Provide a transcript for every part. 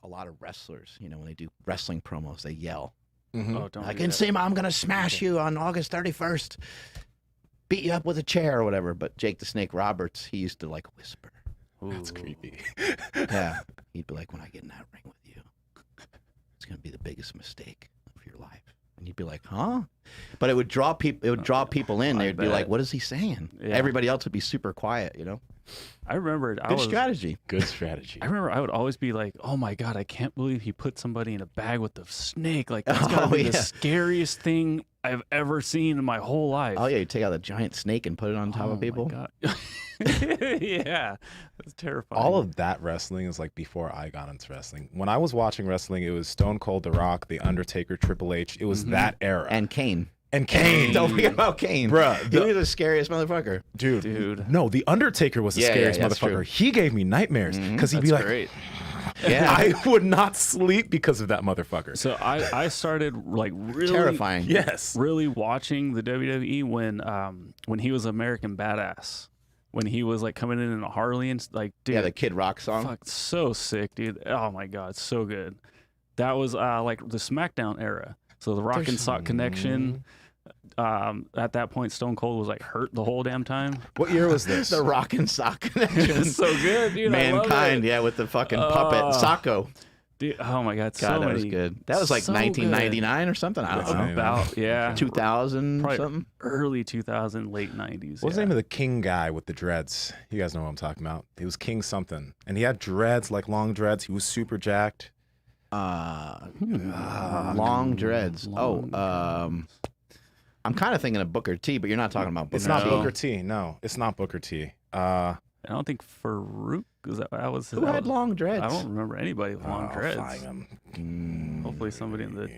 A lot of wrestlers, when they do wrestling promos, they yell. Mm-hmm. Oh, don't Like, do that. Nsima, I'm going to smash you on August 31st. Beat you up with a chair or whatever. But Jake the Snake Roberts, he used to, like, whisper. That's Ooh. creepy. Yeah. He'd be like, when I get in that ring with you, it's going to be the biggest mistake of your life. And you'd be like, huh? But it would draw people. It would draw people in. I They'd be like, bet. what is he saying? Yeah. Everybody else would be super quiet. I remembered. Good strategy. Good strategy. I remember I would always be like, oh my God, I can't believe he put somebody in a bag with a snake. Like, that's gotta be the scariest thing I've ever seen in my whole life. Oh yeah, you take out a giant snake and put it on top Oh of my people. God. Yeah, that's terrifying. All of that wrestling is like before I got into wrestling. When I was watching wrestling, it was Stone Cold, The Rock, The Undertaker, Triple H. It was that era. And Kane. And Kane. Don't forget about Kane. Bruh, He was the scariest motherfucker. Dude. No, The Undertaker was the Yeah, scariest that's motherfucker. true. He gave me nightmares because he'd be like, great. Yeah. I would not sleep because of that motherfucker. So I started like really Terrifying. Yes. really watching the WWE when he was American Badass. When he was like coming in a Harley and like, dude, Yeah, the Kid Rock song. fuck, so sick, dude. Oh my God, so good. That was like the SmackDown era. So the Rock and Sock connection. At that point, Stone Cold was like hurt the whole damn time. What year was this? The Rock and Sock connection. It's so good, dude. I love Mankind, it. yeah, with the fucking puppet. Socko. Dude, oh my God, God, so that many. was good. That was like so 1999 or something. I That's don't know. amazing. About, yeah. 2000 Probably something. early 2000, late 90s. What's the yeah. name of the King guy with the dreads? You guys know what I'm talking about. He was King something. And he had dreads, like long dreads. He was super jacked. Long dreads. I'm kind of thinking of Booker T, but you're not talking about Booker It's not T. Booker T. No, it's not Booker T. I don't think Farouk, that was Who had long dreads? I don't remember anybody with long I'll dreads. find him. Hopefully somebody in the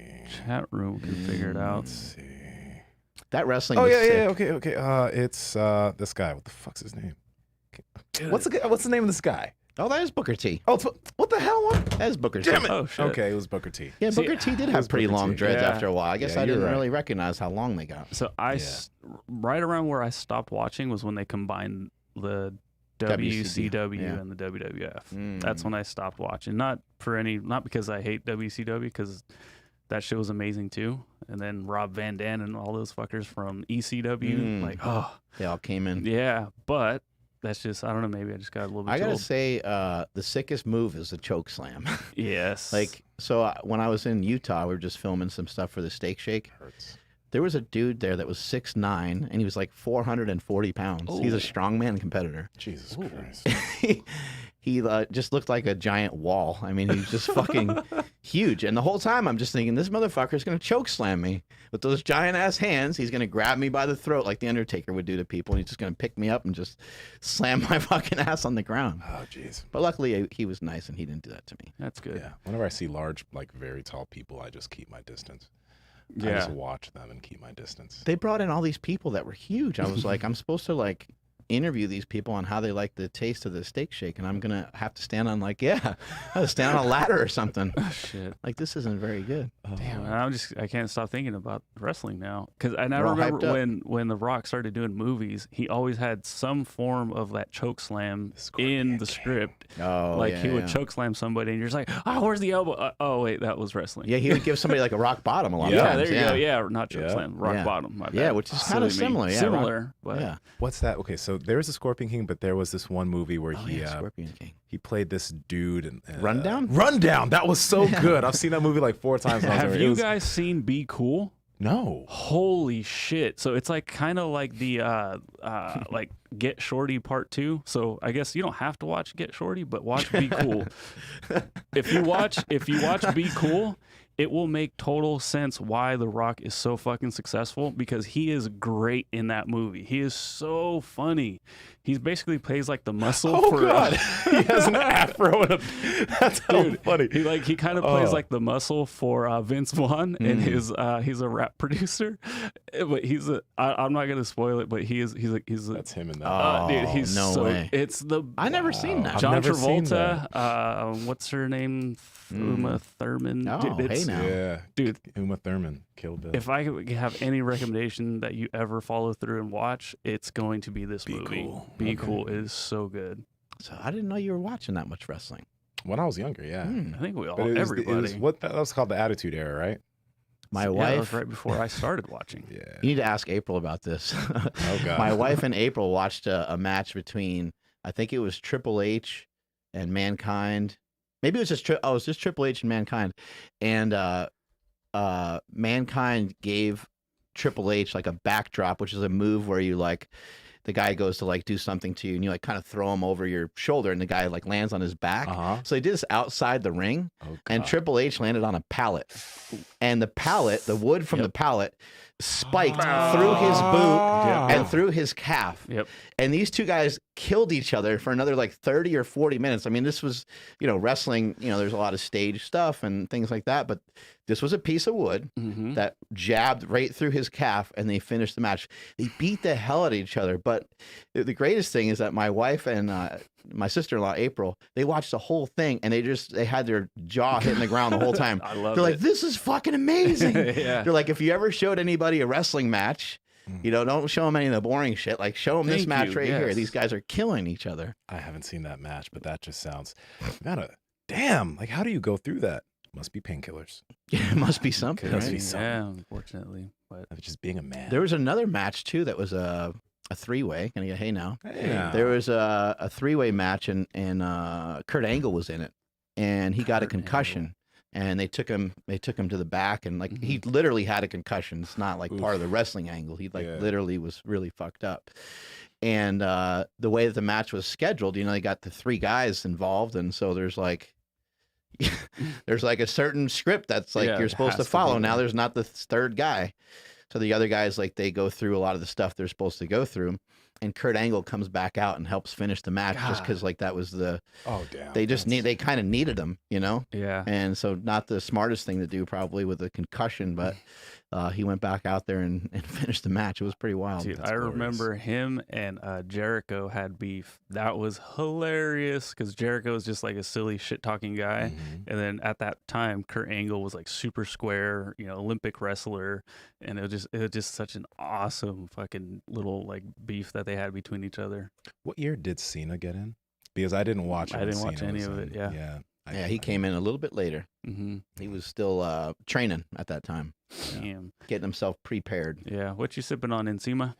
chat room can figure it out. Let's see. That wrestling Oh was yeah, sick. yeah, okay. It's this guy. What the fuck's his name? What's the name of this guy? Oh, that is Booker T. Oh, what the hell? What? That is Booker T. Damn it! Oh, shit. Okay, it was Booker T. Yeah, See, Booker T did it have was pretty Booker long T. dreads Yeah. after a while. I guess Yeah, I didn't you're right. really recognize how long they got. So right around where I stopped watching was when they combined the WCW yeah. and the WWF. Mm. That's when I stopped watching. Not because I hate WCW, because that shit was amazing too. And then Rob Van Dam and all those fuckers from ECW, like, oh They all came in. yeah. But that's just, I don't know. Maybe I just got a little bit. I too gotta old. say, the sickest move is the choke slam. Yes. When I was in Utah, we were just filming some stuff for the Steak Shake. Hurts. There was a dude there that was 6'9", and he was like 440 pounds. He's a Oh. strongman competitor. Jesus Christ. He just looked like a giant wall. I mean, he was just fucking huge. And the whole time I'm just thinking, this motherfucker's going to choke slam me with those giant ass hands. He's going to grab me by the throat like the Undertaker would do to people. And he's just going to pick me up and just slam my fucking ass on the ground. Oh, jeez. But luckily he was nice and he didn't do that to me. That's good. Yeah. Whenever I see large, like very tall people, I just keep my distance. I Yeah. just watch them and keep my distance. They brought in all these people that were huge. I was like, I'm supposed to like interview these people on how they like the taste of the Steak Shake, and I'm gonna have to stand on like, I have to stand on a ladder or something. Shit. Like, this isn't very good. Damn, and I can't stop thinking about wrestling now, because I We're all remember hyped up. when The Rock started doing movies, he always had some form of that choke slam in the script. Oh, Like yeah, he would yeah. choke slam somebody, and you're just like, oh, where's the elbow? Oh wait, that was wrestling. Yeah, he would give somebody like a rock bottom a lot of Yeah, times. there you go. Yeah, not choke Yeah. slam, rock Yeah. bottom. My Yeah, bad. which is kinda Silly me. similar, yeah, Similar, but Yeah. What's that? Okay, so there's a Scorpion King, but there was this one movie where Oh, he yeah, Scorpion King. he played this dude and Rundown? Rundown. That was so good. I've seen that movie like 4 times. when I was have younger. It you was- guys seen Be Cool? No. Holy shit. So it's like kind of like the like Get Shorty Part 2. So I guess you don't have to watch Get Shorty, but watch Be Cool. If you watch Be Cool, it will make total sense why The Rock is so fucking successful, because he is great in that movie. He is so funny. He basically plays like the muscle Oh for God, he has an afro and a. That's so Dude, funny. he kind of plays Oh. like the muscle for Vince Vaughn, and he's a rap producer, but I'm not gonna spoil it, but he's That's him in that. Oh, dude, he's no so way. it's the I never seen that. I've John never seen Travolta, what's her name, Uma Thurman. Oh, Dude, hey now. Yeah, dude, Uma Thurman, Kill Bill. if I could have any recommendation that you ever follow through and watch, it's going to be this Be movie. Cool. Be Okay. Cool is so good. So I didn't know you were watching that much wrestling. When I was younger, yeah. I think we all, But everybody. that was called the Attitude Era, right? My That wife. was right before I started watching. Yeah. You need to ask April about this. Oh God. My wife and April watched a match between, I think it was Triple H and Mankind. Maybe it was just it was just Triple H and Mankind, and Mankind gave Triple H like a backdrop, which is a move where you like the guy goes to like do something to you, and you like kind of throw him over your shoulder, and the guy like lands on his back. So they did this outside the ring, and Triple H landed on a pallet, and the pallet, the wood from the pallet, spiked through his boot and through his calf. And these two guys killed each other for another like 30 or 40 minutes. I mean, this was, wrestling, there's a lot of stage stuff and things like that, but this was a piece of wood that jabbed right through his calf, and they finished the match. They beat the hell out of each other. But the greatest thing is that my wife and my sister-in-law, April, they watched the whole thing, and they had their jaw hitting the ground the whole time. I love They're it. like, this is fucking amazing. Yeah. They're like, if you ever showed anybody a wrestling match, don't show them any of the boring shit. Like, show them this match right here. These guys are killing each other. I haven't seen that match, but that just sounds, damn, like, how do you go through that? Must be painkillers. Yeah, it must be something, Must right? be something. Yeah, unfortunately. But Of just being a man. There was another match, too, that was a three-way. Can I get hey now? Yeah. There was a three-way match, and Kurt Angle was in it, and he got a concussion. And they took him to the back, and like he literally had a concussion. It's not like part of the wrestling angle. He literally was really fucked up. And the way that the match was scheduled, they got the three guys involved, and so there's like a certain script that's like you're supposed to follow. Now there's not the third guy. So the other guys, like, they go through a lot of the stuff they're supposed to go through. And Kurt Angle comes back out and helps finish the match just because, like, that was the... Oh, damn. They kind of needed him, yeah. And so not the smartest thing to do probably with a concussion, but he went back out there and finished the match. It was pretty wild. Dude, I remember him and Jericho had beef. That was hilarious because Jericho was just like a silly shit-talking guy. And then at that time, Kurt Angle was like super square, Olympic wrestler. And it was just such an awesome fucking little like beef that they had between each other. What year did Cena get in? Because I didn't watch it. I didn't watch any of it, yeah. Yeah, he came in a little bit later. He was still training at that time. Damn. Getting himself prepared. Yeah. What you sipping on, Nsima?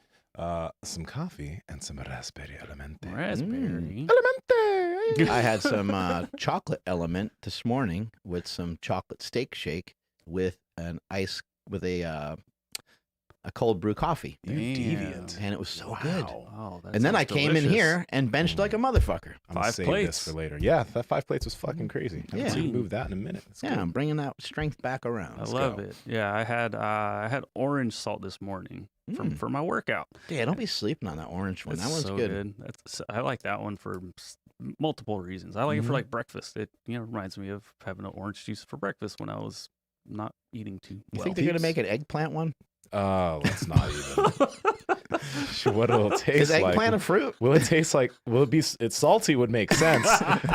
Some coffee and some raspberry elemente. Raspberry. Elemente! I had some chocolate element this morning with some chocolate steak shake with a cold brew coffee. You deviant. And it was so good. Oh, that And then I sounds came in delicious. here and benched like a motherfucker. I'm gonna 5 save plates. this for later. Yeah, that 5 plates was fucking crazy. I haven't seen you Yeah. move that in a minute. It's Yeah, good. I'm bringing that strength back around. I Let's love go. it. Yeah, I had orange salt this morning for my workout. Yeah, don't be sleeping on that orange one. It's That one's so good. I like that one for multiple reasons. I like it for like breakfast. It reminds me of having an orange juice for breakfast when I was not eating too You well. think they're going to make an eggplant one? Let's not even. What it'll taste Is eggplant like? a fruit? Will it taste like? Will it be? It's salty would make sense,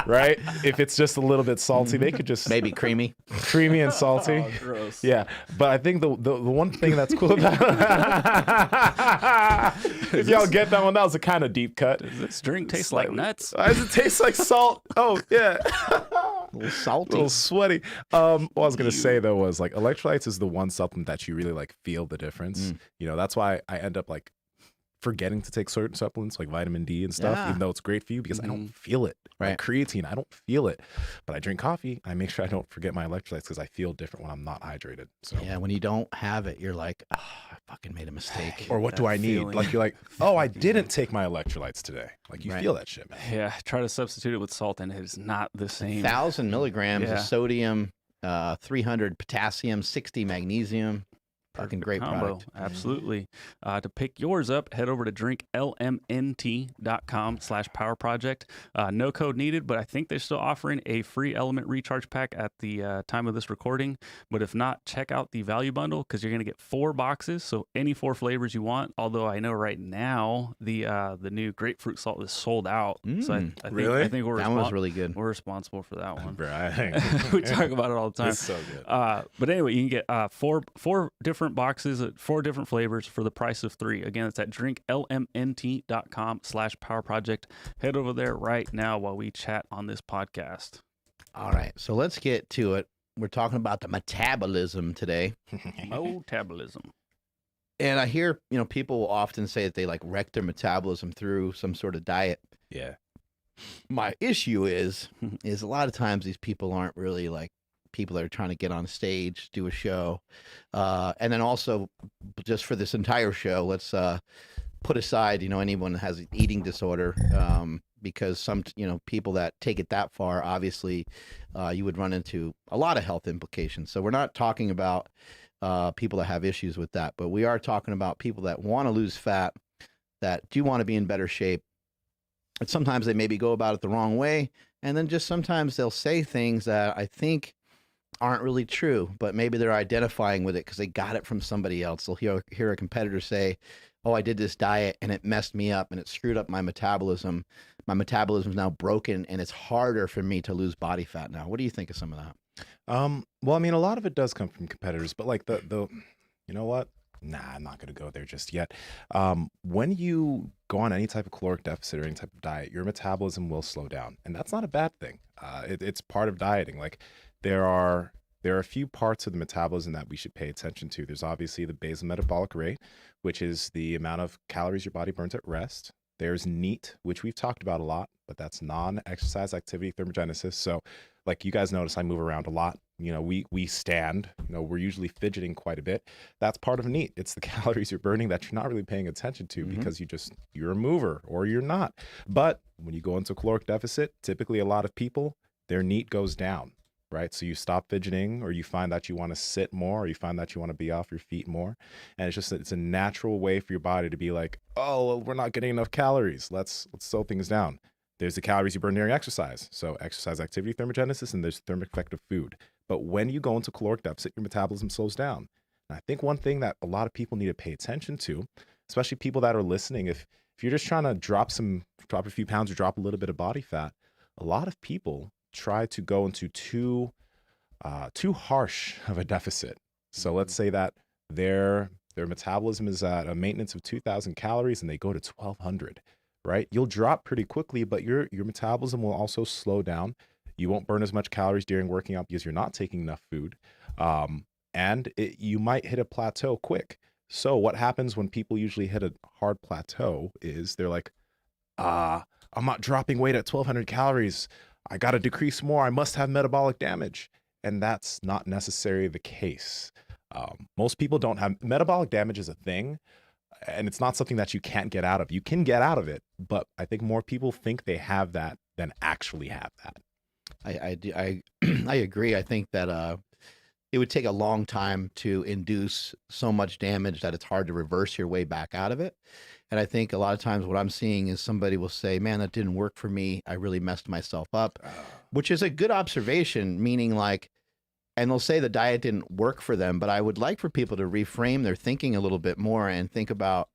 right? If it's just a little bit salty, they could just Maybe creamy. creamy and salty. Oh, gross. Yeah, but I think the one thing that's cool about if y'all get that one, that was a kind of deep cut. This drink tastes like nuts. Why does it taste like salt? Oh yeah, A little a salty. little sweaty. What I was gonna say though was like electrolytes is the one supplement that you really like feel the difference. That's why I end up like forgetting to take certain supplements like vitamin D and stuff, even though it's great for you because I don't feel it. Right. Like creatine, I don't feel it. But I drink coffee. I make sure I don't forget my electrolytes because I feel different when I'm not hydrated. So Yeah, when you don't have it, you're like, I fucking made a mistake. or what do That I need? feeling. Like you're like, oh, I didn't take my electrolytes today. Like you Right. feel that shit, man. Yeah, try to substitute it with salt, and it is not the same. 1,000 milligrams Yeah. of sodium, 300 potassium, 60 magnesium. Fucking great combo. product. Absolutely. To pick yours up, head over to drinklmnt.com/powerproject. No code needed, but I think they're still offering a free element recharge pack at the time of this recording. But if not, check out the value bundle because you're going to get 4 boxes. So any 4 flavors you want. Although I know right now the new grapefruit salt is sold out. So I Really? think we're That one was really good. we're responsible for that one. Right. We talk about it all the time. It's so good. But anyway, you can get 4 different boxes, 4 different flavors for the price of 3. Again, it's at drinklmnt.com/powerproject. Head over there right now while we chat on this podcast. All right, so let's get to it. We're talking about the metabolism today. Metabolism. And I hear, people will often say that they like wreck their metabolism through some sort of diet. Yeah. My issue is a lot of times these people aren't really like people that are trying to get on stage, do a show. And then also just for this entire show, let's put aside, anyone that has an eating disorder, because some, people that take it that far, obviously, you would run into a lot of health implications. So we're not talking about people that have issues with that, but we are talking about people that want to lose fat, that do want to be in better shape. And sometimes they maybe go about it the wrong way. And then just sometimes they'll say things that I think aren't really true, but maybe they're identifying with it because they got it from somebody else. They'll hear a competitor say, oh, I did this diet and it messed me up and it screwed up my metabolism. My metabolism is now broken and it's harder for me to lose body fat now. What do you think of some of that? Well, I mean, a lot of it does come from competitors, but like the you know what? Nah, I'm not going to go there just yet. When you go on any type of caloric deficit or any type of diet, your metabolism will slow down, and that's not a bad thing. It's part of dieting. Like there are a few parts of the metabolism that we should pay attention to. There's obviously the basal metabolic rate, which is the amount of calories your body burns at rest. There's NEAT, which we've talked about a lot, but that's non-exercise activity thermogenesis. So like you guys notice I move around a lot. We stand, we're usually fidgeting quite a bit. That's part of NEAT. It's the calories you're burning that you're not really paying attention to because you're a mover or you're not. But when you go into caloric deficit, typically a lot of people, their NEAT goes down, right? So you stop fidgeting, or you find that you want to sit more, or you find that you want to be off your feet more. And it's a natural way for your body to be like, oh, well, we're not getting enough calories. Let's slow things down. There's the calories you burn during exercise. So exercise activity thermogenesis, and there's thermic effect of food. But when you go into caloric deficit, your metabolism slows down. And I think one thing that a lot of people need to pay attention to, especially people that are listening, if you're just trying to drop a few pounds or drop a little bit of body fat, a lot of people try to go into too harsh of a deficit. So let's say that their metabolism is at a maintenance of 2,000 calories and they go to 1,200. Right? You'll drop pretty quickly, but your metabolism will also slow down. You won't burn as much calories during working out because you're not taking enough food. And you might hit a plateau quick. So what happens when people usually hit a hard plateau is they're like, I'm not dropping weight at 1,200 calories. I got to decrease more. I must have metabolic damage. And that's not necessarily the case. Most people don't have metabolic damage is a thing. And it's not something that you can't get out of. You can get out of it, but I think more people think they have that than actually have that. I agree. I think that it would take a long time to induce so much damage that it's hard to reverse your way back out of it. And I think a lot of times what I'm seeing is somebody will say, man, that didn't work for me. I really messed myself up, which is a good observation, meaning like, and they'll say the diet didn't work for them, but I would like for people to reframe their thinking a little bit more and think about,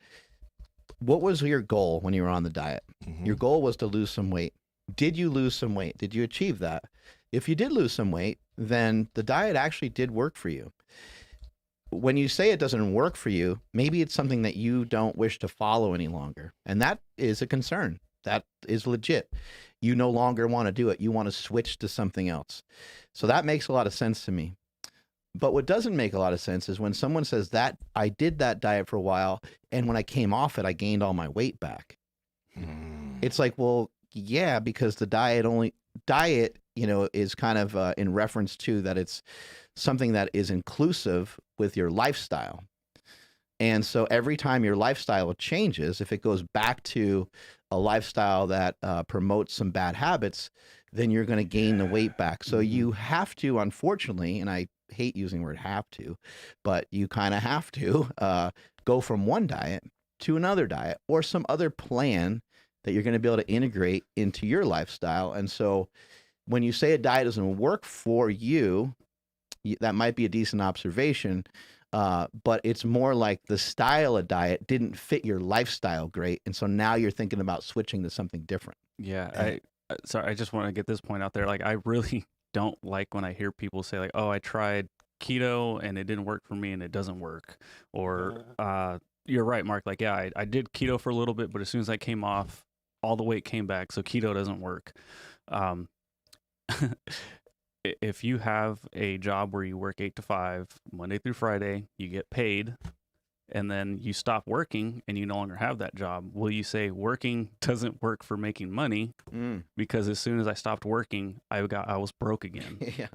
what was your goal when you were on the diet? Your goal was to lose some weight. Did you lose some weight? Did you achieve that? If you did lose some weight, then the diet actually did work for you. When you say it doesn't work for you, maybe it's something that you don't wish to follow any longer. And that is a concern. That is legit. You no longer want to do it. You want to switch to something else. So that makes a lot of sense to me. But what doesn't make a lot of sense is when someone says that I did that diet for a while, and when I came off it, I gained all my weight back. It's like, well, yeah, because the diet, is kind of in reference to that it's something that is inclusive with your lifestyle. And so every time your lifestyle changes, if it goes back to a lifestyle that promotes some bad habits, then you're going to gain the weight back. So you have to, unfortunately, and I hate using the word have to, but you kind of have to go from one diet to another diet or some other plan that you're going to be able to integrate into your lifestyle. And so when you say a diet doesn't work for you, that might be a decent observation. But it's more like the style of diet didn't fit your lifestyle great. And so now you're thinking about switching to something different. Yeah. Sorry, I just want to get this point out there. Like, I really don't like when I hear people say like, oh, I tried keto and it didn't work for me and it doesn't work. Or you're right, Mark. Like, yeah, I did keto for a little bit, but as soon as I came off, all the weight came back. So keto doesn't work. if you have a job where you work 8 to 5, Monday through Friday, you get paid, and then you stop working and you no longer have that job, will you say working doesn't work for making money? Because as soon as I stopped working, I was broke again. Yeah.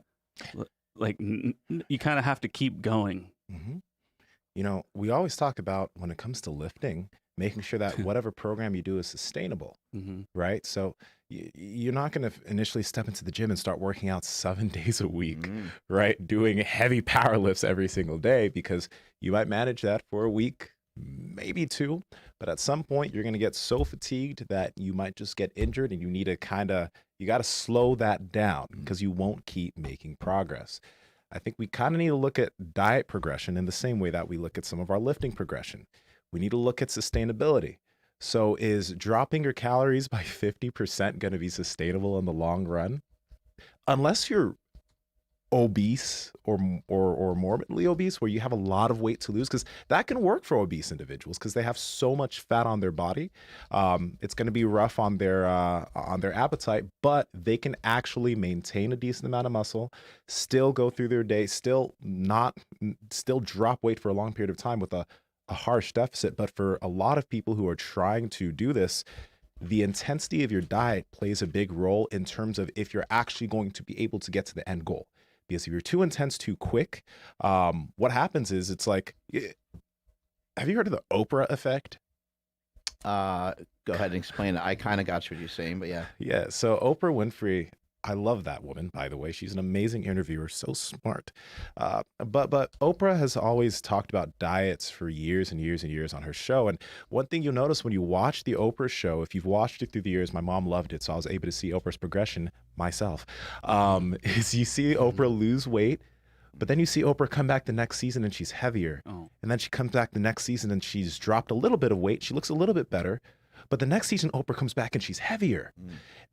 Like you kind of have to keep going. Mm-hmm. You know, we always talk about when it comes to lifting, making sure that whatever program you do is sustainable, right? So you're not going to initially step into the gym and start working out 7 days a week, right? Doing heavy power lifts every single day, because you might manage that for a week, maybe 2, but at some point you're going to get so fatigued that you might just get injured, and you need to you got to slow that down because you won't keep making progress. I think we kind of need to look at diet progression in the same way that we look at some of our lifting progression. We need to look at sustainability. So is dropping your calories by 50% going to be sustainable in the long run? Unless you're obese or morbidly obese, where you have a lot of weight to lose, because that can work for obese individuals because they have so much fat on their body. It's going to be rough on their appetite, but they can actually maintain a decent amount of muscle, still go through their day, still drop weight for a long period of time with a harsh deficit. But for a lot of people who are trying to do this, the intensity of your diet plays a big role in terms of if you're actually going to be able to get to the end goal. Because if you're too intense too quick, what happens is it's like, have you heard of the Oprah effect? Go ahead and explain it. I kind of got what you're saying, but yeah. Yeah. So Oprah Winfrey, I love that woman, by the way. She's an amazing interviewer, so smart. But Oprah has always talked about diets for years and years and years on her show. And one thing you'll notice when you watch the Oprah show, if you've watched it through the years, my mom loved it, so I was able to see Oprah's progression myself, is you see Oprah lose weight, but then you see Oprah come back the next season and she's heavier. Oh. And then she comes back the next season and she's dropped a little bit of weight. She looks a little bit better. But the next season, Oprah comes back and she's heavier.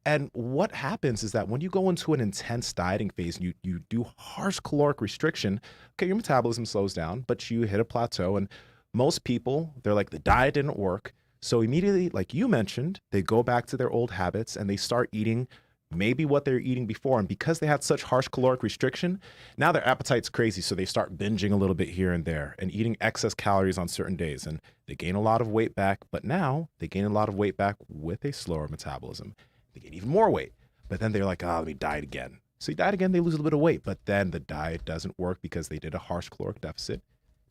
And what happens is that when you go into an intense dieting phase and you do harsh caloric restriction, okay, your metabolism slows down, but you hit a plateau. And most people, they're like, the diet didn't work. So immediately, like you mentioned, they go back to their old habits and they start eating maybe what they're eating before. And because they had such harsh caloric restriction, now their appetite's crazy. So they start binging a little bit here and there and eating excess calories on certain days. And they gain a lot of weight back, but now they gain a lot of weight back with a slower metabolism. They gain even more weight, but then they're like, let me diet again. So you diet again, they lose a little bit of weight, but then the diet doesn't work because they did a harsh caloric deficit.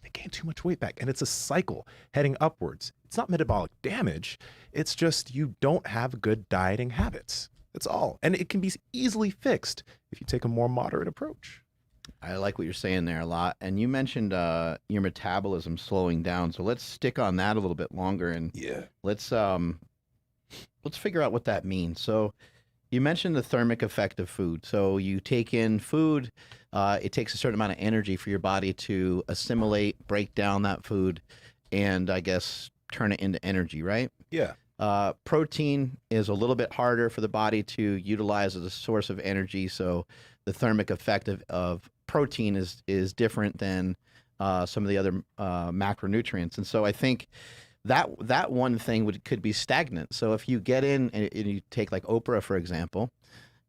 They gain too much weight back. And it's a cycle heading upwards. It's not metabolic damage. It's just you don't have good dieting habits. That's all. And it can be easily fixed if you take a more moderate approach. I like what you're saying there a lot. And you mentioned your metabolism slowing down. So let's stick on that a little bit longer, and let's figure out what that means. So you mentioned the thermic effect of food. So you take in food, it takes a certain amount of energy for your body to assimilate, break down that food, and I guess turn it into energy, right? Yeah. Protein is a little bit harder for the body to utilize as a source of energy. So the thermic effect of protein is different than some of the other macronutrients. And so I think that one thing could be stagnant. So if you get in and you take like Oprah, for example,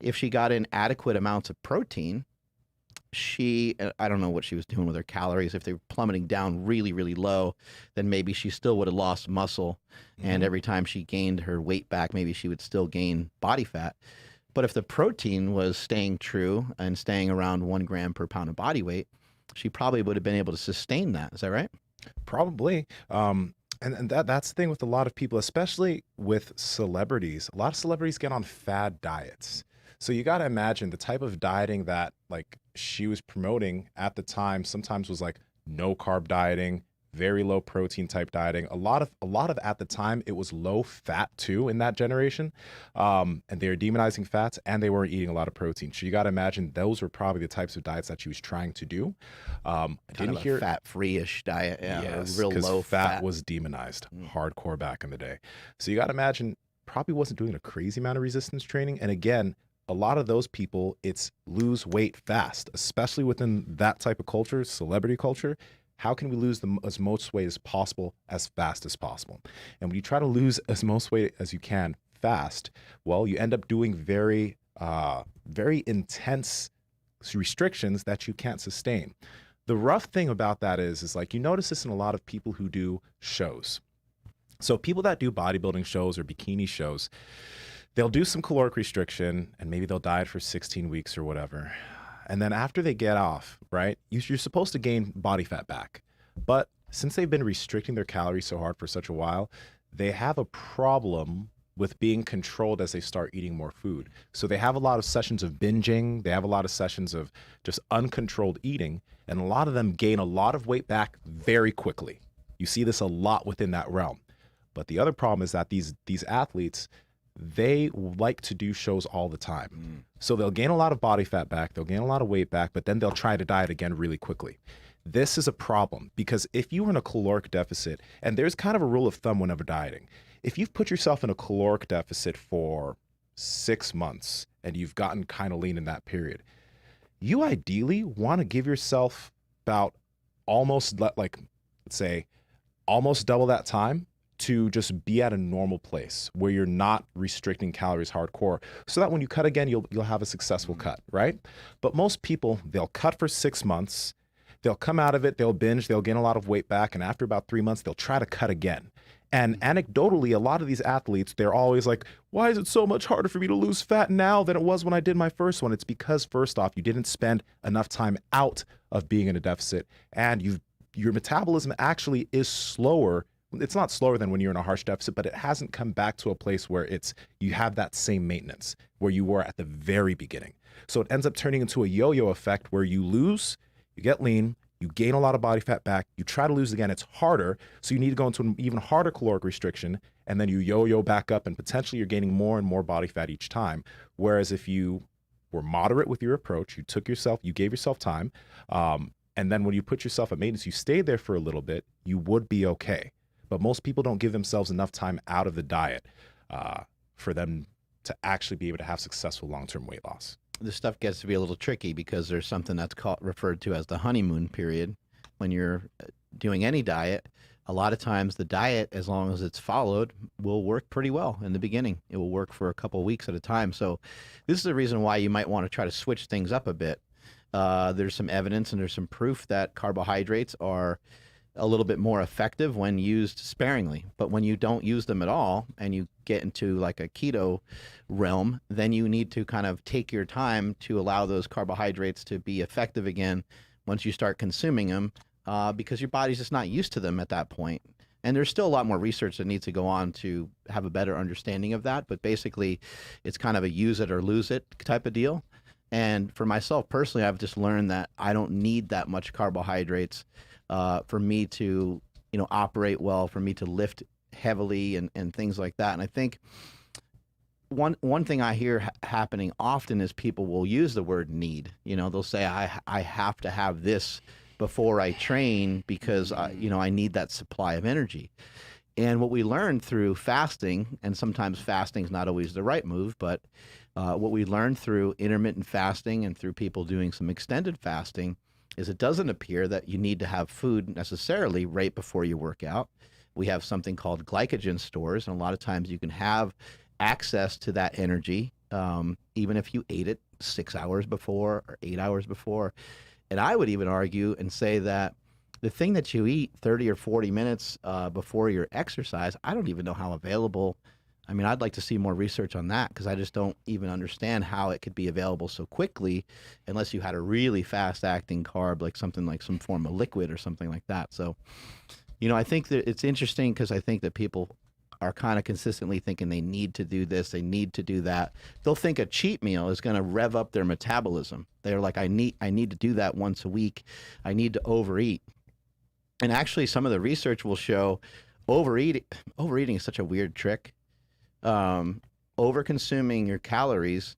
if she got in adequate amounts of protein, I don't know what she was doing with her calories. If they were plummeting down really, really low, then maybe she still would have lost muscle. And every time she gained her weight back, maybe she would still gain body fat. But if the protein was staying true and staying around 1 gram per pound of body weight, she probably would have been able to sustain that. Is that right? Probably. And that's the thing with a lot of people, especially with celebrities. A lot of celebrities get on fad diets. So you got to imagine the type of dieting that like she was promoting at the time sometimes was like no carb dieting, very low protein type dieting. A lot of at the time it was low fat too in that generation. And they were demonizing fats and they weren't eating a lot of protein. So you got to imagine those were probably the types of diets that she was trying to do. I didn't hear fat-free-ish diet. Yeah, yes, real low fat was demonized hardcore back in the day. So you got to imagine probably wasn't doing a crazy amount of resistance training. And again, a lot of those people, it's lose weight fast, especially within that type of culture, celebrity culture. How can we lose as much weight as possible as fast as possible? And when you try to lose as much weight as you can fast, well, you end up doing very intense restrictions that you can't sustain. The rough thing about that is like you notice this in a lot of people who do shows. So people that do bodybuilding shows or bikini shows, they'll do some caloric restriction and maybe they'll diet for 16 weeks or whatever. And then after they get off, right, you're supposed to gain body fat back. But since they've been restricting their calories so hard for such a while, they have a problem with being controlled as they start eating more food. So they have a lot of sessions of binging. They have a lot of sessions of just uncontrolled eating. And a lot of them gain a lot of weight back very quickly. You see this a lot within that realm. But the other problem is that these athletes, they like to do shows all the time. So they'll gain a lot of body fat back, they'll gain a lot of weight back, but then they'll try to diet again really quickly. This is a problem because if you are in a caloric deficit, and there's kind of a rule of thumb whenever dieting, if you've put yourself in a caloric deficit for 6 months and you've gotten kind of lean in that period, you ideally want to give yourself about almost, like, let's say, almost double that time to just be at a normal place where you're not restricting calories hardcore, so that when you cut again, you'll have a successful cut, right? But most people, they'll cut for 6 months, they'll come out of it, they'll binge, they'll gain a lot of weight back, and after about 3 months, they'll try to cut again. And anecdotally, a lot of these athletes, they're always like, why is it so much harder for me to lose fat now than it was when I did my first one? It's because, first off, you didn't spend enough time out of being in a deficit, and your metabolism actually is slower. It's not slower than when you're in a harsh deficit, but it hasn't come back to a place where you have that same maintenance where you were at the very beginning. So it ends up turning into a yo-yo effect where you lose, you get lean, you gain a lot of body fat back, you try to lose again, it's harder, so you need to go into an even harder caloric restriction, and then you yo-yo back up, and potentially you're gaining more and more body fat each time. Whereas if you were moderate with your approach, you gave yourself time, and then when you put yourself at maintenance, you stayed there for a little bit, you would be okay. But most people don't give themselves enough time out of the diet for them to actually be able to have successful long-term weight loss. This stuff gets to be a little tricky because there's something that's referred to as the honeymoon period. When you're doing any diet, a lot of times the diet, as long as it's followed, will work pretty well in the beginning. It will work for a couple of weeks at a time. So this is the reason why you might want to try to switch things up a bit. There's some evidence and there's some proof that carbohydrates are a little bit more effective when used sparingly. But when you don't use them at all and you get into like a keto realm, then you need to kind of take your time to allow those carbohydrates to be effective again once you start consuming them, because your body's just not used to them at that point. And there's still a lot more research that needs to go on to have a better understanding of that. But basically, it's kind of a use it or lose it type of deal. And for myself personally, I've just learned that I don't need that much carbohydrates for me to, operate well, for me to lift heavily and things like that. And I think one thing I hear happening often is people will use the word need. They'll say, I have to have this before I train because, I need that supply of energy. And what we learned through fasting, and sometimes fasting is not always the right move, but what we learned through intermittent fasting and through people doing some extended fasting is it doesn't appear that you need to have food necessarily right before you work out. We have something called glycogen stores, and a lot of times you can have access to that energy even if you ate it 6 hours before or 8 hours before. And I would even argue and say that the thing that you eat 30 or 40 minutes before your exercise, I don't even know how available. I mean, I'd like to see more research on that because I just don't even understand how it could be available so quickly unless you had a really fast-acting carb, like something like some form of liquid or something like that. So, I think that it's interesting because I think that people are kind of consistently thinking they need to do this, they need to do that. They'll think a cheat meal is going to rev up their metabolism. They're like, I need to do that once a week. I need to overeat. And actually, some of the research will show overeating is such a weird trick. Over-consuming your calories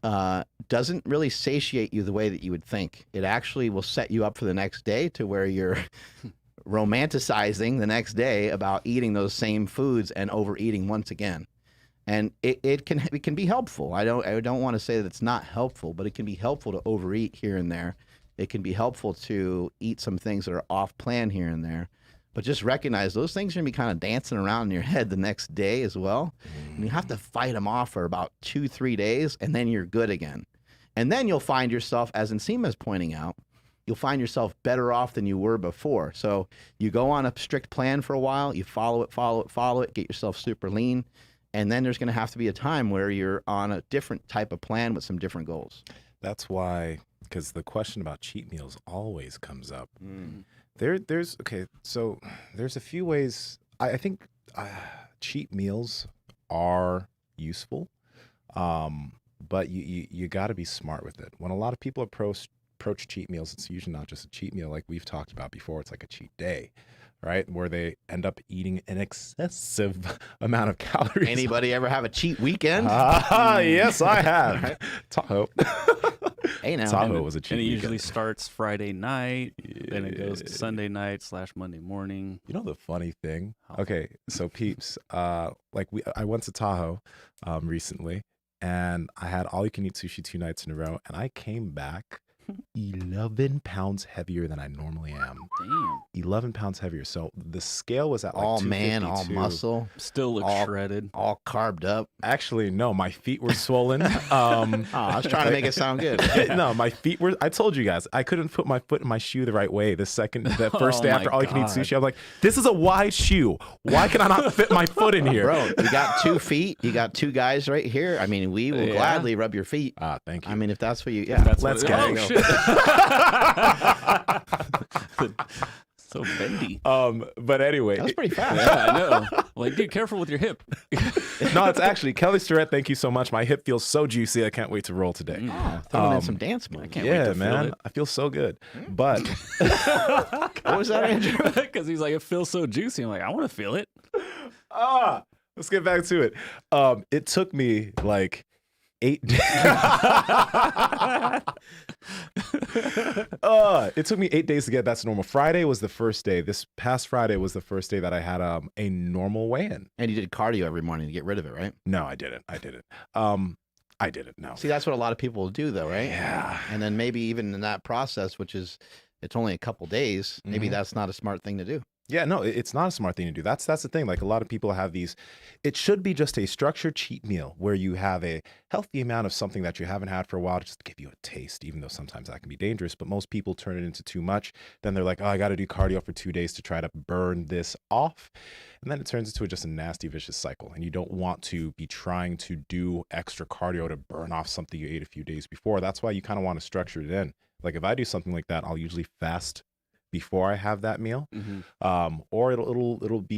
doesn't really satiate you the way that you would think. It actually will set you up for the next day to where you're romanticizing the next day about eating those same foods and overeating once again. And it can be helpful. I don't want to say that it's not helpful, but it can be helpful to overeat here and there. It can be helpful to eat some things that are off plan here and there. But just recognize those things are going to be kind of dancing around in your head the next day as well. And you have to fight them off for about 2-3 days, and then you're good again. And then you'll find yourself, as Nsima is pointing out, you'll find yourself better off than you were before. So you go on a strict plan for a while, you follow it, get yourself super lean. And then there's going to have to be a time where you're on a different type of plan with some different goals. That's why, because the question about cheat meals always comes up. There's a few ways. I think cheat meals are useful, but you got to be smart with it. When a lot of people approach cheat meals, it's usually not just a cheat meal like we've talked about before. It's like a cheat day, right? Where they end up eating an excessive amount of calories. Anybody ever have a cheat weekend? Yes, I have. Tahoe. Hey, now. Tahoe was a cheat And it weekend. usually starts Friday night, then it goes to Sunday night / Monday morning. You know the funny thing? Okay, so peeps, I went to Tahoe recently, and I had all-you-can-eat sushi 2 nights in a row, and I came back 11 pounds heavier than I normally am. Damn. 11 pounds heavier. So the scale was at like all man, all 252. muscle, Still look shredded. all carved up. Actually, no, my feet were swollen. I was trying to make it sound good. No, my feet were, I told you guys, I couldn't put my foot in my shoe the right way the first day Oh after my all you can eat God. sushi. I'm like, this is a wide shoe. Why can I not fit my foot in here? Bro, you got 2 feet. You got 2 guys right here. I mean, we will Yeah. gladly rub your feet. Thank you. I mean, if that's what you, yeah. That's Let's what, get oh, it. shit. So bendy. But anyway, That was pretty fast. Yeah, I know. Like, dude, careful with your hip. no, it's actually Kelly Starrett. Thank you so much. My hip feels so juicy. I can't wait to roll today. Oh, throwing in some dance moves. can't wait Yeah, to feel man, it. I feel so good. But What was that, Andrew? Because he's like, it feels so juicy. I'm like, I want to feel it. let's get back to it. It took me like 8 days. It took me 8 days to get back to normal. Friday was the first day. This past Friday was the first day that I had a normal weigh-in. And you did cardio every morning to get rid of it, right? No, I didn't. I didn't. No. See, that's what a lot of people will do, though, right? Yeah. And then maybe even in that process, which is, it's only a couple days, maybe that's not a smart thing to do. Yeah, no, it's not a smart thing to do. That's the thing. Like a lot of people have these, it should be just a structured cheat meal where you have a healthy amount of something that you haven't had for a while to just give you a taste, even though sometimes that can be dangerous. But most people turn it into too much. Then they're like, oh, I got to do cardio for 2 days to try to burn this off. And then it turns into just a nasty, vicious cycle. And you don't want to be trying to do extra cardio to burn off something you ate a few days before. That's why you kind of want to structure it in. Like if I do something like that, I'll usually fast before I have that meal, or it'll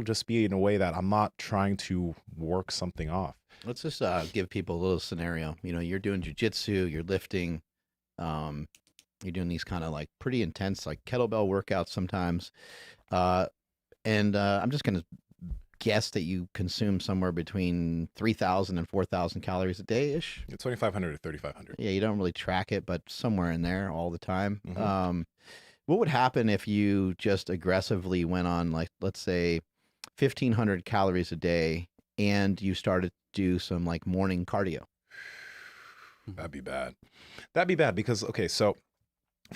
just be in a way that I'm not trying to work something off. Let's just give people a little scenario. You know, you're doing jujitsu, you're lifting, you're doing these kind of like pretty intense, like kettlebell workouts sometimes. And I'm just going to guess that you consume somewhere between 3,000 and 4,000 calories a day-ish. 2,500 to 3,500. Yeah, you don't really track it, but somewhere in there all the time. What would happen if you just aggressively went on, like, let's say 1,500 calories a day and you started to do some like morning cardio? That'd be bad. That'd be bad because, okay, so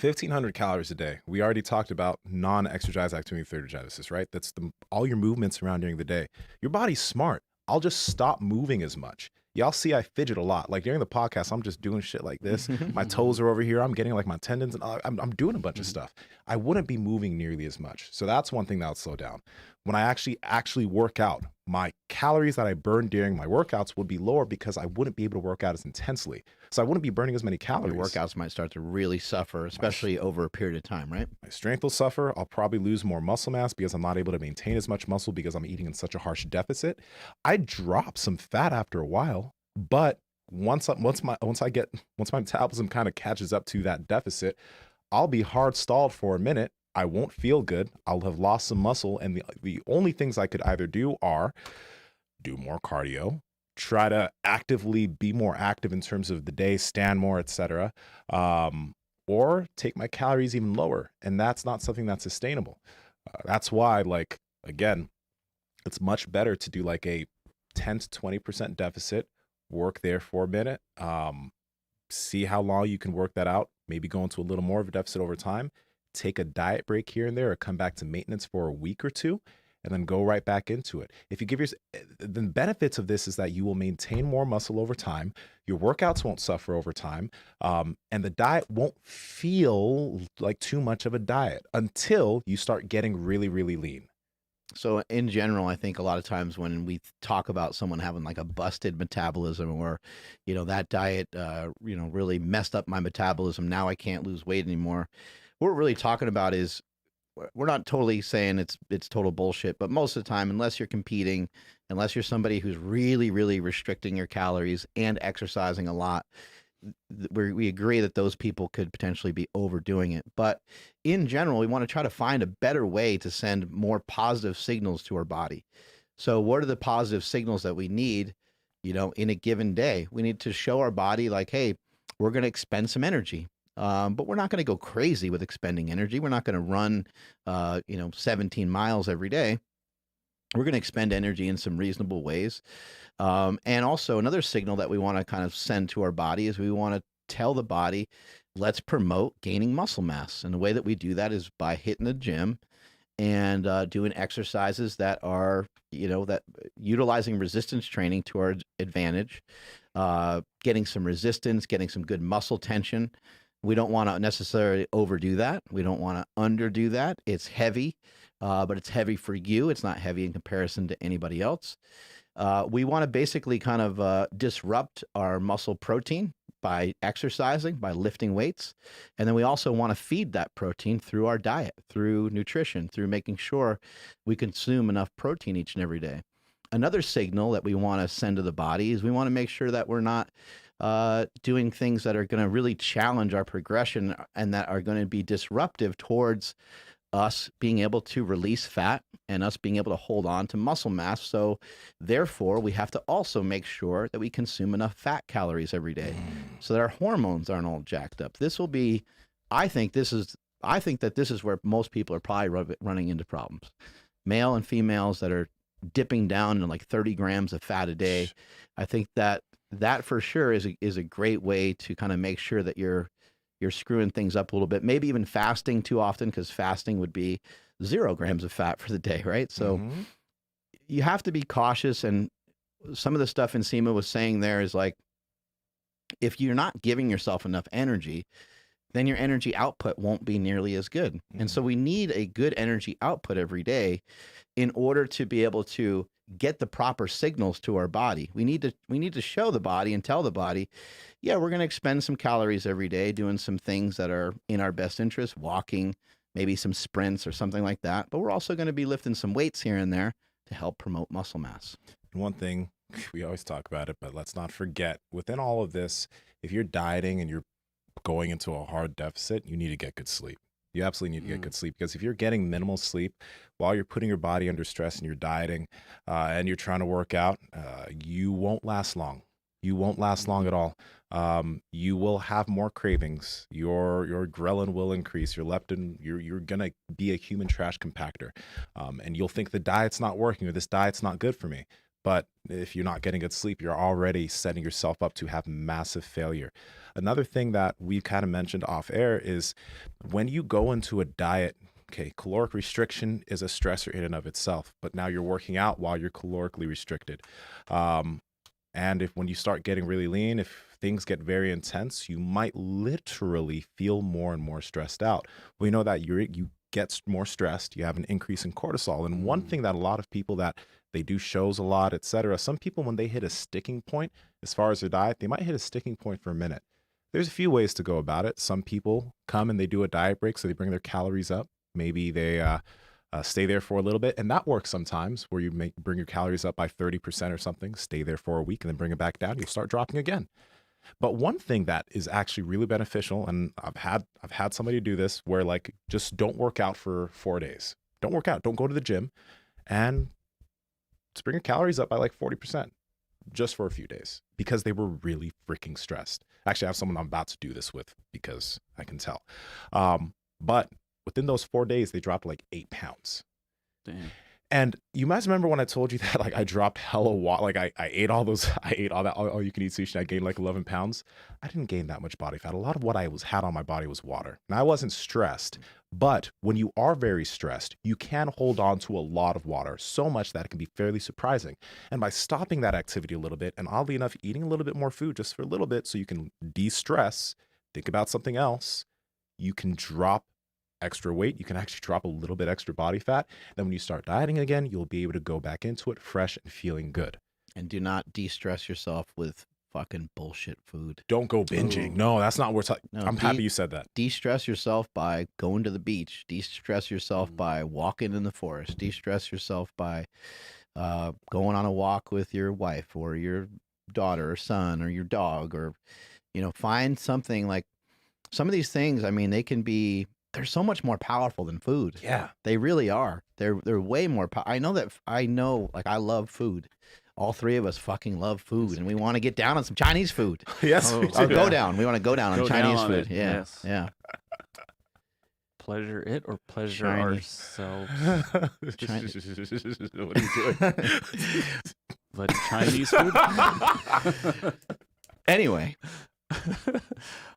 1,500 calories a day. We already talked about non-exercise activity thermogenesis, right? That's all your movements around during the day. Your body's smart. I'll just stop moving as much. Y'all see I fidget a lot. Like during the podcast, I'm just doing shit like this. My toes are over here. I'm getting like my tendons and I'm doing a bunch of stuff. I wouldn't be moving nearly as much. So that's one thing that would slow down. When I actually work out, my calories that I burn during my workouts would be lower because I wouldn't be able to work out as intensely. So I wouldn't be burning as many calories. Your workouts might start to really suffer, especially over a period of time, right? My strength will suffer. I'll probably lose more muscle mass because I'm not able to maintain as much muscle because I'm eating in such a harsh deficit. I drop some fat after a while, but once my metabolism kind of catches up to that deficit, I'll be hard stalled for a minute. I won't feel good. I'll have lost some muscle, and the only things I could either do are do more cardio, try to actively be more active in terms of the day, stand more, etc., or take my calories even lower, and that's not something that's sustainable. That's why, like, again, it's much better to do like a 10 to 20% deficit, work there for a minute, see how long you can work that out, maybe go into a little more of a deficit over time, take a diet break here and there, or come back to maintenance for a week or two, and then go right back into it. If you give your, the benefits of this is that you will maintain more muscle over time. Your workouts won't suffer over time. And the diet won't feel like too much of a diet until you start getting really, really lean. So in general, I think a lot of times when we talk about someone having like a busted metabolism, or, that diet, really messed up my metabolism, now I can't lose weight anymore. What we're really talking about is, we're not totally saying it's total bullshit, but most of the time, unless you're competing, unless you're somebody who's really, really restricting your calories and exercising a lot, we agree that those people could potentially be overdoing it. But in general, we want to try to find a better way to send more positive signals to our body. So what are the positive signals that we need, in a given day? We need to show our body like, hey, we're going to expend some energy. But we're not going to go crazy with expending energy. We're not going to run, 17 miles every day. We're going to expend energy in some reasonable ways. And also another signal that we want to kind of send to our body is we want to tell the body, let's promote gaining muscle mass. And the way that we do that is by hitting the gym and doing exercises that are, that utilizing resistance training to our advantage, getting some resistance, getting some good muscle tension. We don't want to necessarily overdo that. We don't want to underdo that. It's heavy, but it's heavy for you. It's not heavy in comparison to anybody else. We want to basically kind of disrupt our muscle protein by exercising, by lifting weights. And then we also want to feed that protein through our diet, through nutrition, through making sure we consume enough protein each and every day. Another signal that we want to send to the body is we want to make sure that we're not doing things that are going to really challenge our progression and that are going to be disruptive towards us being able to release fat and us being able to hold on to muscle mass. So therefore, we have to also make sure that we consume enough fat calories every day so that our hormones aren't all jacked up. This will be, I think that this is where most people are probably running into problems. Male and females that are dipping down in like 30 grams of fat a day. I think that for sure is a great way to kind of make sure that you're screwing things up a little bit. Maybe even fasting too often, because fasting would be 0 grams of fat for the day, right? So you have to be cautious. And some of the stuff Nsima was saying there is like, if you're not giving yourself enough energy, then your energy output won't be nearly as good. And so we need a good energy output every day in order to be able to get the proper signals to our body. We need to show the body and tell the body, yeah, we're going to expend some calories every day doing some things that are in our best interest, walking, maybe some sprints or something like that. But we're also going to be lifting some weights here and there to help promote muscle mass. And one thing, we always talk about it, but let's not forget, within all of this, if you're dieting and you're going into a hard deficit, you need to get good sleep. You absolutely need to get good sleep, because if you're getting minimal sleep while you're putting your body under stress and you're dieting and you're trying to work out, you won't last long. You won't last long at all. You will have more cravings. Your ghrelin will increase. Your leptin, you're going to be a human trash compactor. And you'll think the diet's not working or this diet's not good for me. But if you're not getting good sleep, you're already setting yourself up to have massive failure. Another thing that we kind of mentioned off air is when you go into a diet, okay, caloric restriction is a stressor in and of itself, but now you're working out while you're calorically restricted. And when you start getting really lean, if things get very intense, you might literally feel more and more stressed out. We know that you get more stressed, you have an increase in cortisol. And one thing that a lot of people that they do shows a lot, etc. Some people, when they hit a sticking point, as far as their diet, they might hit a sticking point for a minute. There's a few ways to go about it. Some people come and they do a diet break, so they bring their calories up. Maybe they stay there for a little bit, and that works sometimes, where you bring your calories up by 30% or something, stay there for a week, and then bring it back down. You'll start dropping again. But one thing that is actually really beneficial, and I've had somebody do this, where like just don't work out for 4 days. Don't work out. Don't go to the gym, and just bring your calories up by like 40% just for a few days, because they were really freaking stressed. Actually, I have someone I'm about to do this with because I can tell. But within those 4 days, they dropped like 8 pounds. Damn. And you guys remember when I told you that like I dropped hella water, like I ate all that all you can eat sushi, and I gained like 11 pounds. I didn't gain that much body fat. A lot of what I had on my body was water. And I wasn't stressed, But when you are very stressed, you can hold on to a lot of water, so much that it can be fairly surprising. And by stopping that activity a little bit, and oddly enough, eating a little bit more food just for a little bit so you can de-stress, think about something else, you can drop extra weight. You can actually drop a little bit extra body fat. Then when you start dieting again, you'll be able to go back into it fresh and feeling good. And do not de-stress yourself with fucking bullshit food. Don't go binging. Ooh. No, that's not what we're talking. No, I'm happy you said that. De-stress yourself by going to the beach. De-stress yourself by walking in the forest. De-stress yourself by going on a walk with your wife or your daughter or son or your dog, or, you know, find something. Like some of these things, I mean, they're so much more powerful than food. Yeah. They really are. They're way more I know, like, I love food. All three of us fucking love food, and we want to get down on some Chinese food. Yes. Or go down. We want to go down on Chinese on food. it. Yeah. Yes. Yeah. Pleasure it or pleasure Chinese. ourselves. What are you doing? But Chinese food. Anyway,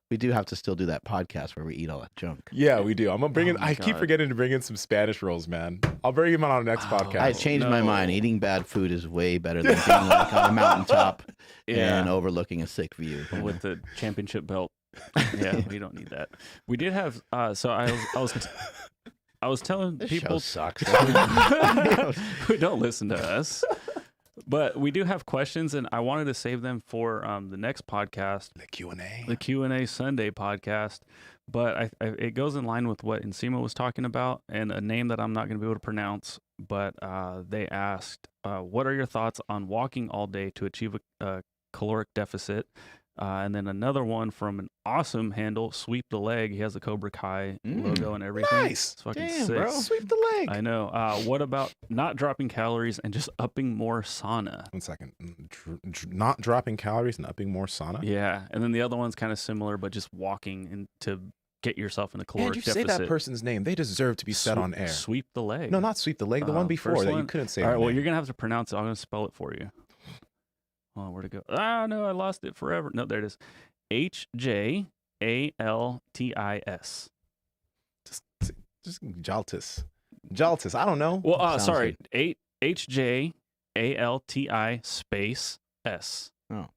we do have to still do that podcast where we eat all that junk. Yeah, we do. I'm gonna bring in. my I keep God. forgetting to bring in some Spanish rolls, man. I'll bring him on our next podcast. I changed my no. mind. Eating bad food is way better than being like on a mountaintop and overlooking a sick view. With the championship belt. Yeah, we don't need that. We did have. So I was telling This people show sucks. who don't listen to us, but we do have questions, and I wanted to save them for the next podcast, The Q&A. the Q&A Sunday podcast. But it goes in line with what Nsima was talking about, and a name that I'm not going to be able to pronounce. But they asked, what are your thoughts on walking all day to achieve a caloric deficit? And then another one from an awesome handle, Sweep the Leg. He has the Cobra Kai logo and everything. Nice. It's fucking Damn, sick. bro. Sweep the leg. I know. What about not dropping calories and just upping more sauna? 1 second. Not dropping calories and upping more sauna. Yeah. And then the other one's kind of similar, but just walking and to get yourself in a caloric And you deficit. say that person's name. They deserve to be said on air. Sweep the Leg. No, not sweep the leg. The one before first that you one? couldn't say. All right. on Well, air. you're going to have to pronounce it. I'm going to spell it for you. Oh, where'd it go? Ah, no, I lost it forever. No, there it is. HJALTIS. just Jaltis. Jaltis. I don't know. Well, Sounds sorry. HJALTI space S. I'll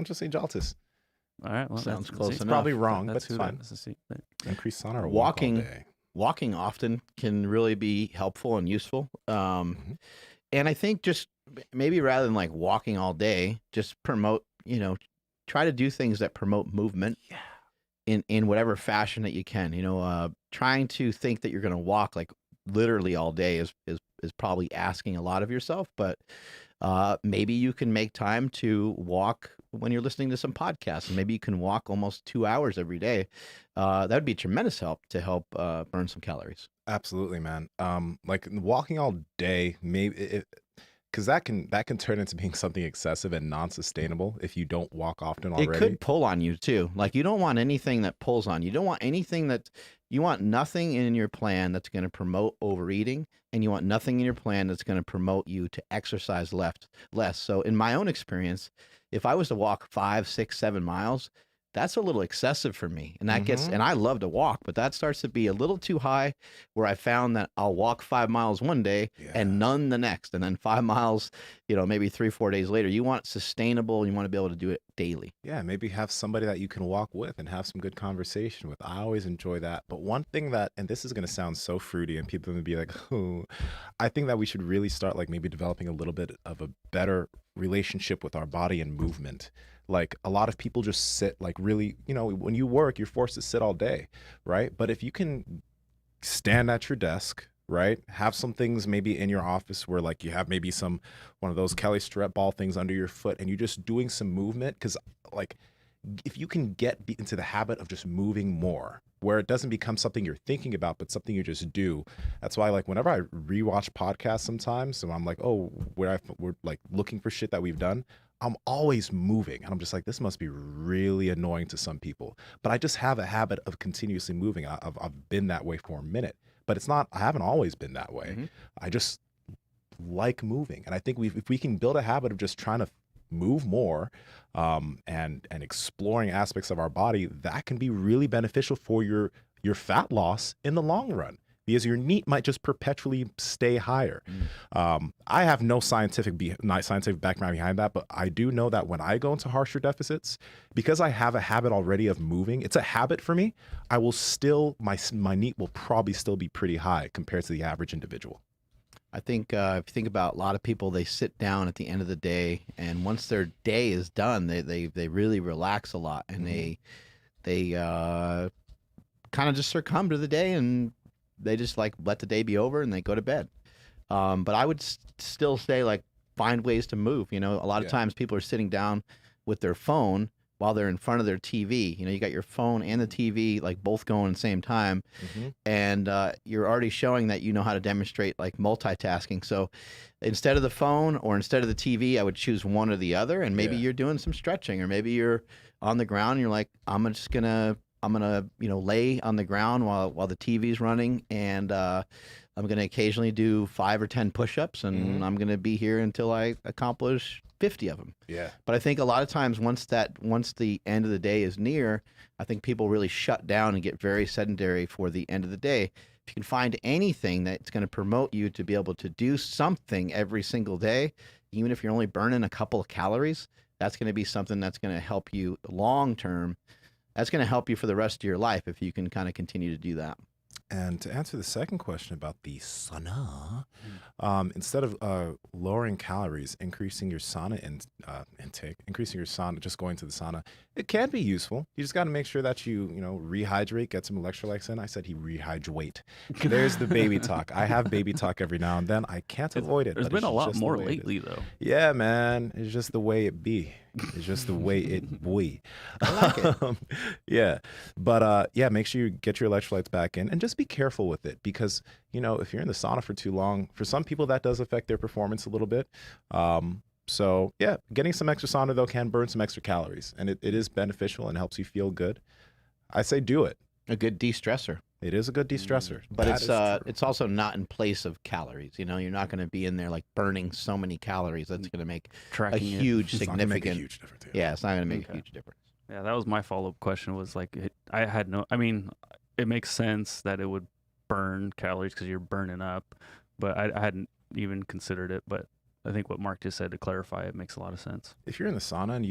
just say Jaltis. All right. Well, Sounds that's- close see, It's enough. probably wrong, but That's it's who fine. that is. See, Increase sauna or Walking. walk all day. Walking often can really be helpful and useful. And I think just maybe rather than like walking all day, just promote, try to do things that promote movement in whatever fashion that you can. Trying to think that you're going to walk like literally all day is probably asking a lot of yourself, but maybe you can make time to walk when you're listening to some podcasts, and maybe you can walk almost 2 hours every day. That would be tremendous help to help burn some calories. Absolutely, man. Like walking all day, maybe because that can turn into being something excessive and non-sustainable if you don't walk often already. It could pull on you too. Like you don't want anything that pulls on you. You don't want anything you want nothing in your plan that's going to promote overeating, and you want nothing in your plan that's going to promote you to exercise less. So in my own experience, if I was to walk 5, 6, 7 miles, that's a little excessive for me. And that gets, and I love to walk, but that starts to be a little too high, where I found that I'll walk 5 miles one day and none the next. And then 5 miles, maybe 3, 4 days later. You want it sustainable, and you want to be able to do it daily. Yeah, maybe have somebody that you can walk with and have some good conversation with. I always enjoy that. But one thing that, and this is going to sound so fruity and people are going to be like, oh, I think that we should really start like maybe developing a little bit of a better relationship with our body and movement. Like a lot of people just sit like really, when you work, you're forced to sit all day, right? But if you can stand at your desk, right? Have some things maybe in your office where like you have maybe one of those Kelly strap ball things under your foot, and you're just doing some movement. Because like if you can get into the habit of just moving more, where it doesn't become something you're thinking about, but something you just do. That's why like whenever I rewatch podcasts sometimes, and I'm like, oh, we're like looking for shit that we've done, I'm always moving, and I'm just like, this must be really annoying to some people. But I just have a habit of continuously moving. I've been that way for a minute, but I haven't always been that way. Mm-hmm. I just like moving, and I think if we can build a habit of just trying to move more, and exploring aspects of our body, that can be really beneficial for your your fat loss in the long run, because your NEAT might just perpetually stay higher. I have no scientific background behind that, but I do know that when I go into harsher deficits, because I have a habit already of moving, it's a habit for me, I will still, my NEAT will probably still be pretty high compared to the average individual. I think if you think about a lot of people, they sit down at the end of the day, and once their day is done, they really relax a lot, and they kind of just succumb to the day, and they just like let the day be over, and they go to bed. But I would still say, like, find ways to move. You know, a lot of times people are sitting down with their phone while they're in front of their TV. You know, you got your phone and the TV like both going at the same time, and you're already showing that you know how to demonstrate like multitasking. So instead of the phone or instead of the TV, I would choose one or the other, and maybe you're doing some stretching, or maybe you're on the ground and you're like, I'm gonna you know, lay on the ground while the TV's running, and I'm gonna occasionally do 5 or 10 push-ups, and I'm gonna be here until I accomplish 50 of them. Yeah. But I think a lot of times once the end of the day is near, I think people really shut down and get very sedentary for the end of the day. If you can find anything that's going to promote you to be able to do something every single day, even if you're only burning a couple of calories, that's going to be something that's going to help you long term. That's going to help you for the rest of your life if you can kind of continue to do that. And to answer the second question about the sauna, instead of lowering calories, increasing your sauna intake, increasing your sauna, just going to the sauna, it can be useful. You just got to make sure that you rehydrate, get some electrolytes in. I said he rehydrate. There's the baby talk. I have baby talk every now and then. I can't avoid it. There's been a lot more lately, though. Yeah, man. It's just the way it be. It's just the way it be. I like it. Yeah. But yeah, make sure you get your electrolytes back in, and just be careful with it, because, if you're in the sauna for too long, for some people that does affect their performance a little bit. So yeah, getting some extra sauna though can burn some extra calories, and it is beneficial and helps you feel good. I say do it. A good de-stressor. It is a good de-stressor. But it's also not in place of calories. You're not going to be in there like burning so many calories that's going to make a huge, significant. It's not gonna make a huge difference. Yeah, it's not going to make a huge difference. Yeah, that was my follow-up question. Was like, it makes sense that it would burn calories because you're burning up, but I hadn't even considered it. But I think what Mark just said, to clarify, it makes a lot of sense. If you're in the sauna and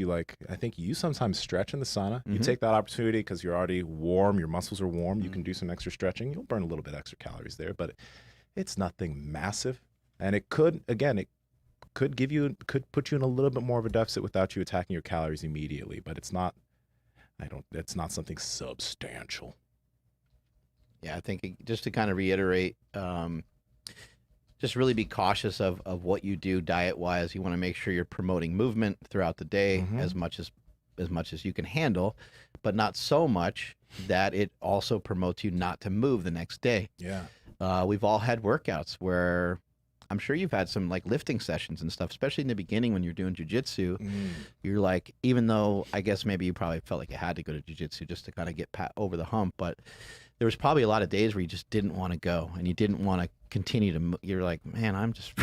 I think you sometimes stretch in the sauna, you take that opportunity because you're already warm, your muscles are warm, you can do some extra stretching. You'll burn a little bit extra calories there, but it's nothing massive. And it could put you in a little bit more of a deficit without you attacking your calories immediately, but it's not something substantial. Yeah, I think just to kind of reiterate, just really be cautious of what you do diet-wise. You want to make sure you're promoting movement throughout the day as much as you can handle, but not so much that it also promotes you not to move the next day. Yeah. We've all had workouts where I'm sure you've had some like lifting sessions and stuff, especially in the beginning when you're doing jiu-jitsu. You're like, even though I guess maybe you probably felt like you had to go to jiu-jitsu just to kind of get over the hump, but there was probably a lot of days where you just didn't want to go and you didn't want to continue to you're like, man, I'm just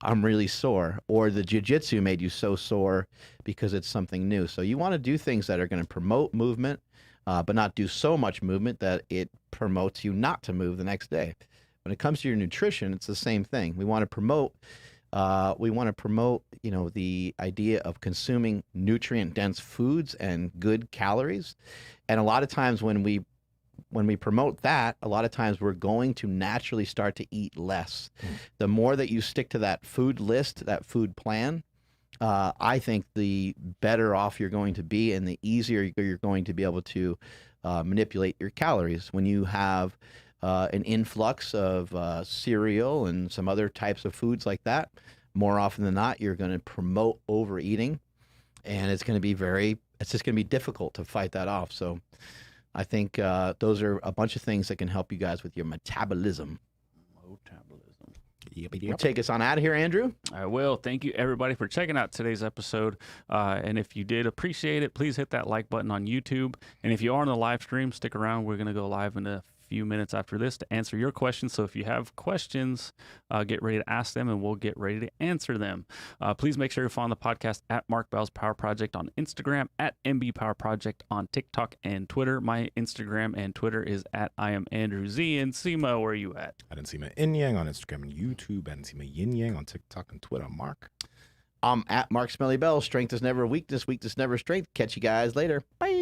I'm really sore, or the jiu-jitsu made you so sore because it's something new. So you want to do things that are going to promote movement, but not do so much movement that it promotes you not to move the next day. When it comes to your nutrition, it's the same thing. We want to promote the idea of consuming nutrient-dense foods and good calories. And a lot of times when we promote that, a lot of times we're going to naturally start to eat less. The more that you stick to that food list, that food plan, I think the better off you're going to be, and the easier you're going to be able to manipulate your calories. When you have an influx of cereal and some other types of foods like that, more often than not, you're going to promote overeating, and it's just going to be difficult to fight that off. So I think those are a bunch of things that can help you guys with your metabolism. Yep. Take us on out of here, Andrew. I will. Thank you, everybody, for checking out today's episode. And if you did appreciate it, please hit that like button on YouTube. And if you are on the live stream, stick around. We're going to go live in a few minutes after this to answer your questions. So if you have questions, get ready to ask them and we'll get ready to answer them. Please make sure you follow the podcast at Mark Bell's Power Project on Instagram, at MB Power Project on TikTok and Twitter. My Instagram and Twitter is at I am Andrew Z. And Nsima, where are you at? At Nsima Inyang on Instagram and YouTube, at Nsima Inyang on TikTok and Twitter. Mark. I'm at Mark Smelly Bell. Strength is never weakness. Weakness never strength. Catch you guys later. Bye.